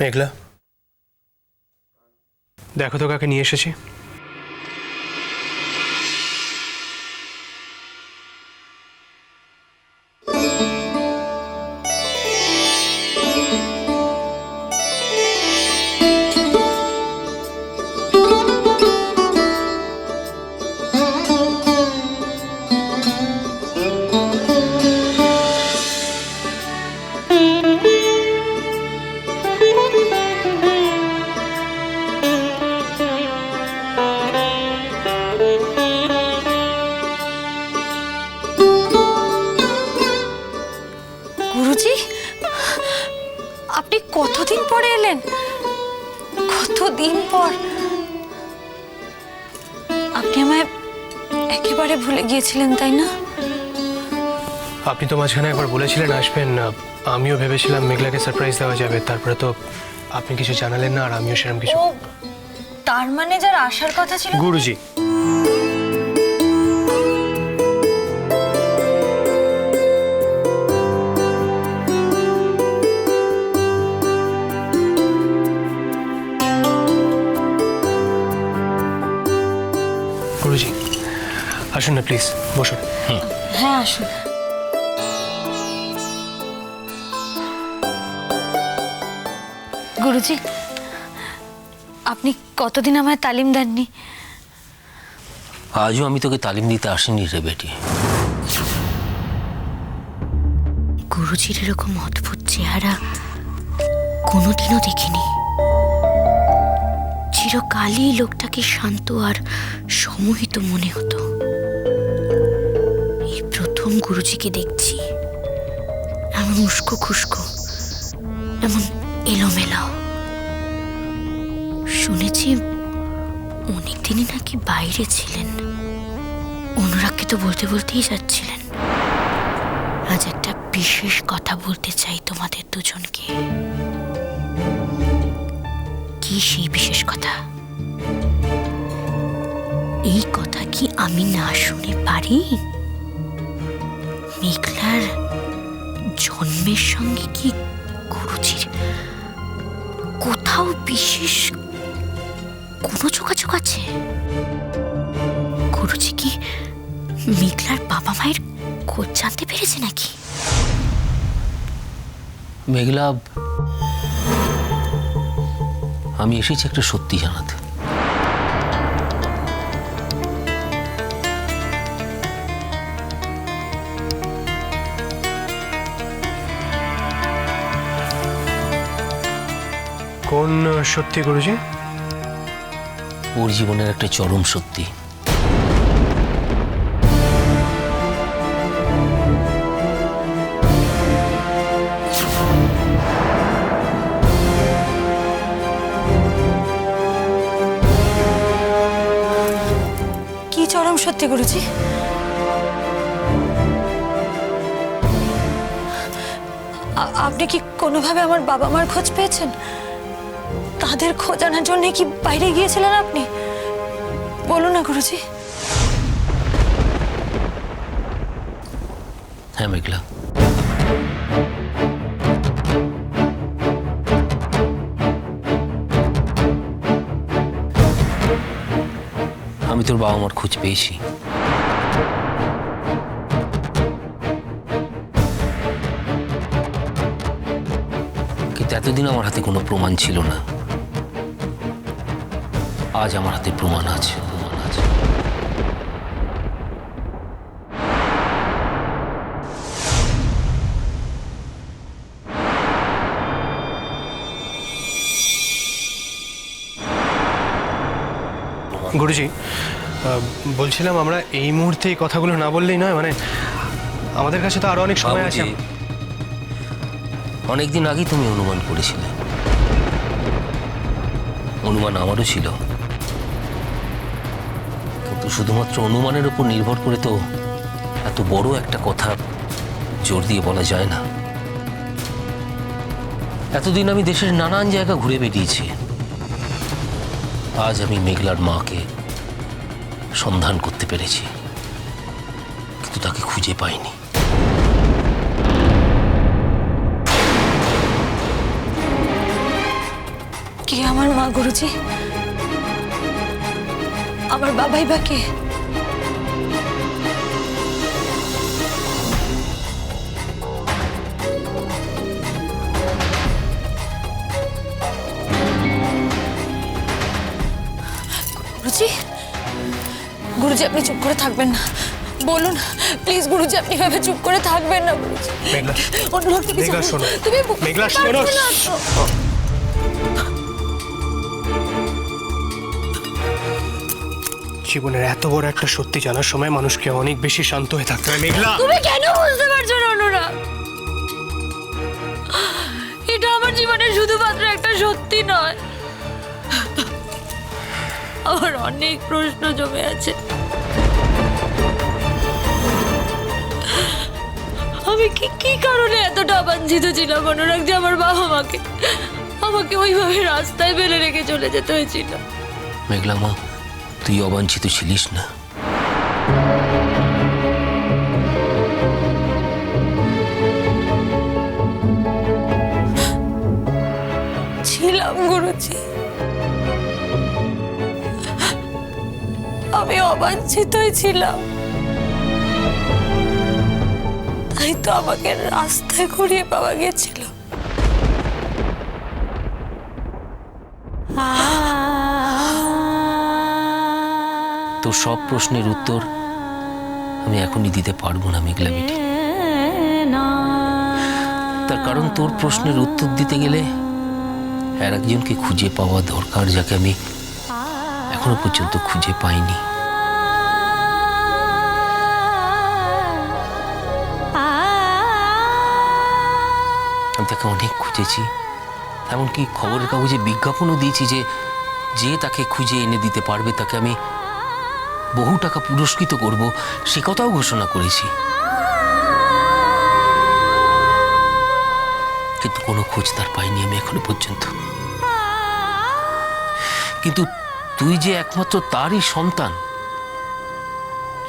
মেঘলা, দেখো তো কাকে নিয়ে এসেছি। গুরুজি, আপনি কতদিন পরে এলেন? কতদিন পর। আপনি আমায় একেবারে ভুলে গিয়েছিলেন, তাই না? আপনি তো মাঝখানে একবার বলেছিলেন আসবেন, আমিও ভেবেছিলাম মেঘলাকে সারপ্রাইজ দেওয়া যাবে, তারপরে তো আপনি কিছু জানালেন না আর আমিও সেরকম কিছু। ও, তার মানে যার আসার কথা ছিল। গুরুজি, গুরুজি আসুন না প্লিজ, বসুন। হ্যাঁ, আসুন। গুরুজি, আপনি কতদিন আমায় তালিম দেননি। আজও আমি তোকে তালিম দিতে আসিনি রে বেটি। গুরুজির এরকম অদ্ভুত চেহারা কোনোদিনও দেখিনি। চিরকালই লোকটাকে শান্ত আর সমহিত মনে হতো। এই প্রথম গুরুজিকে দেখছি এমন উস্কো খুস্কো, এমন এলোমেলো। শুনেছি অনেকদিনই নাকি বাইরে ছিলেন। অনুরাগকে তো বলতে বলতেই যাচ্ছিলেন। আজ একটা বিশেষ কথা বলতে চাই তোমাদের দুজনকে। কি সেই বিশেষ কথা? এই কথা কি আমি না শুনে পারি? মেঘলার জন্মের সঙ্গে কি গুরুজির কোথাও বিশেষ কোনো যোগাযোগ আছে? গুরুজি কি মেঘলার বাবা মায়ের খোঁজ জানতে পেরেছে নাকি? মেঘলা, আমি এসেছি একটা সত্যি জানাতে। কোন সত্যি গুরুজি? ওর জীবনের একটা চরম সত্যি। কি চরম সত্যি গুরুজি? আপনি কি কোনোভাবে আমার বাবা মার খোঁজ পেয়েছেন? তাদের খোঁজ আনার জন্য কি বাইরে গিয়েছিলেন আপনি? বলুন না গুরুজি। হ্যাঁ মেঘলা, আমি তোর বাবা মার খোঁজ পেয়েছি। কিন্তু এতদিন আমার হাতে কোনো প্রমাণ ছিল না। আজ আমার হাতে প্রমাণ আছে। গুরুজি, বলছিলাম আমরা এই মুহূর্তে এই কথাগুলো না বললেই নয়, মানে আমাদের কাছে তো আরো অনেক সময় আছে। অনেকদিন আগেই তুমি অনুমান করেছিলে। অনুমান আমারও ছিল, কিন্তু শুধুমাত্র অনুমানের উপর নির্ভর করে তো এত বড় একটা কথা জোর দিয়ে বলা যায় না। এতদিন আমি দেশের নানান জায়গা ঘুরে বেরিয়েছি। আজ আমি মেঘলার মাকে সন্ধান করতে পেরেছি, কিন্তু তাকে খুঁজে পাইনি। আমার মা গুরুজি, আমার বাবাই বা কে? গুরুজি, গুরুজি আপনি চুপ করে থাকবেন না, বলুন প্লিজ গুরুজি, আপনি ভাবে চুপ করে থাকবেন না গুরুজি। মেঘলা, অনুরাগ তুমি মেঘলা শোনো, শোনো। তুমি বুঝতে মেঘলা পারছো শোনো। না তো। জীবনের এত বড় একটা সত্যি জানার সময় মানুষকে অনেক বেশি শান্ত হয়ে থাকতে হয়। মেঘলা, তুমি কেন বুঝতে পারছো না অনুরাগ? এটা আমার জীবনের শুধুমাত্র একটা সত্যি নয়, আমার অনেক প্রশ্ন জমে আছে। আমি কি কারণে এতটা বাঞ্ছিত ছিলাম অনুরাগ, যে আমার বাবা আমাকে ওইভাবে রাস্তায় ফেলে রেখে চলে যেতে হয়েছিল? মেঘলা মা, তুই অবাঞ্ছিত ছিলিস না। ছিলাম গুরুজি, আমি অবাঞ্ছিতই ছিলাম, তাই তো আমাকে রাস্তায় ঘুরিয়ে পাওয়া গেছিল। তোর সব প্রশ্নের উত্তর আমি এখনই দিতে পারবো না মেঘলা বেটি। তার কারণ তোর প্রশ্নের উত্তর দিতে গেলে আর একজনকে খুঁজে পাওয়া দরকার, যাকে আমি এখনো পর্যন্ত খুঁজে পাইনি। আমি তাকে অনেক খুঁজেছি, এমনকি খবরের কাগজে বিজ্ঞাপনও দিয়েছি যে যে তাকে খুঁজে এনে দিতে পারবে তাকে আমি বহু টাকা পুরস্কৃত করব, সে কথাও ঘোষণা করেছি। কিন্তু কোনো খোঁজ তার পাইনি আমি এখনো পর্যন্ত। কিন্তু তুই যে একমাত্র তারই সন্তান,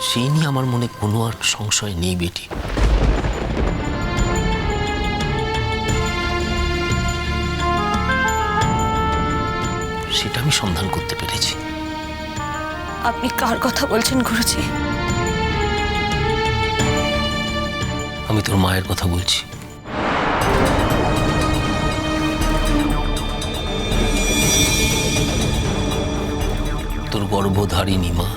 সেই নিয়ে আমার মনে কোনো আর সংশয় নেই বেটি। সেটা আমি সন্ধান করতে পেরেছি। আপনি কার কথা বলছেন গুরুজি? আমি তোর মায়ের কথা বলছি। তোর গর্ভধারিণী মা,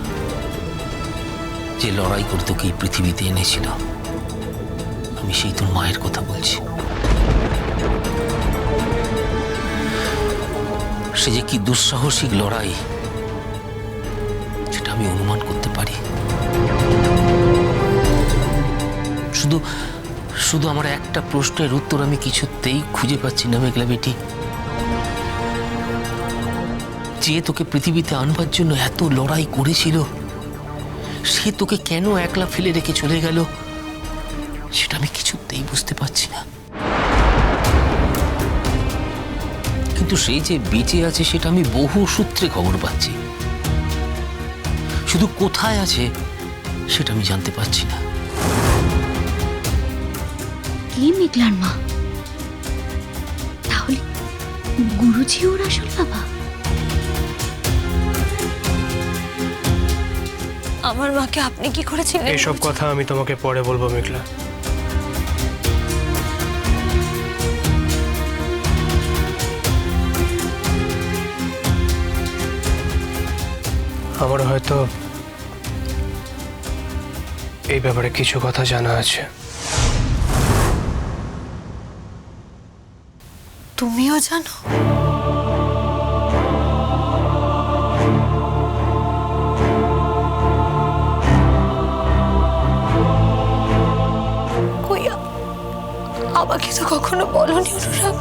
যে লড়াই করে তোকে এই পৃথিবীতে এনেছিল, আমি সেই তোর মায়ের কথা বলছি। সে যে কি দুঃসাহসিক লড়াই, সেটা আমি অনুমান করতে পারি। শুধু শুধু আমার একটা প্রশ্নের উত্তর আমি কিছুতেই খুঁজে পাচ্ছি না মেঘলা বেটি। যে তোকে পৃথিবীতে আনবার জন্য এত লড়াই করেছিল, সে তোকে কেন একলা ফেলে রেখে চলে গেল, সেটা আমি কিছুতেই বুঝতে পারছি না। কিন্তু সেই যে বেঁচে আছে সেটা আমি বহু সূত্রে খবর পাচ্ছি, শুধু কোথায় আছে সেটা আমি জানতে পারছি না। কি মেঘলার মা? তাহলে গুরুজি ওর আসল বাবা? আমার মাকে আপনি কি করেছিলেন? এসব কথা আমি তোমাকে পরে বলবো মেঘলা। আমার হয়তো এই ব্যাপারে কিছু কথা জানা আছে। তুমিও জানো? কই, আমাকে তো কখনো বলনি অনুরাগ।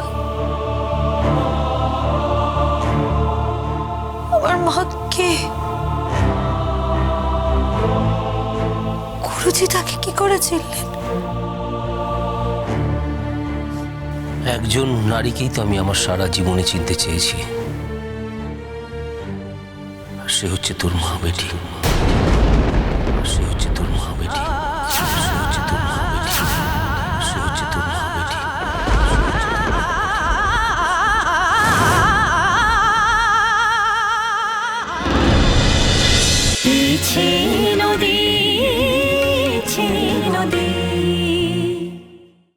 আমার মা কে? গুরুজি তাকে কি করেছিলেন? একজন নারীকেই তো আমি আমার সারা জীবনে চিনতে চেয়েছি, সে হচ্ছে তোর মা বেটি। সে হচ্ছে তোর মা বেটি।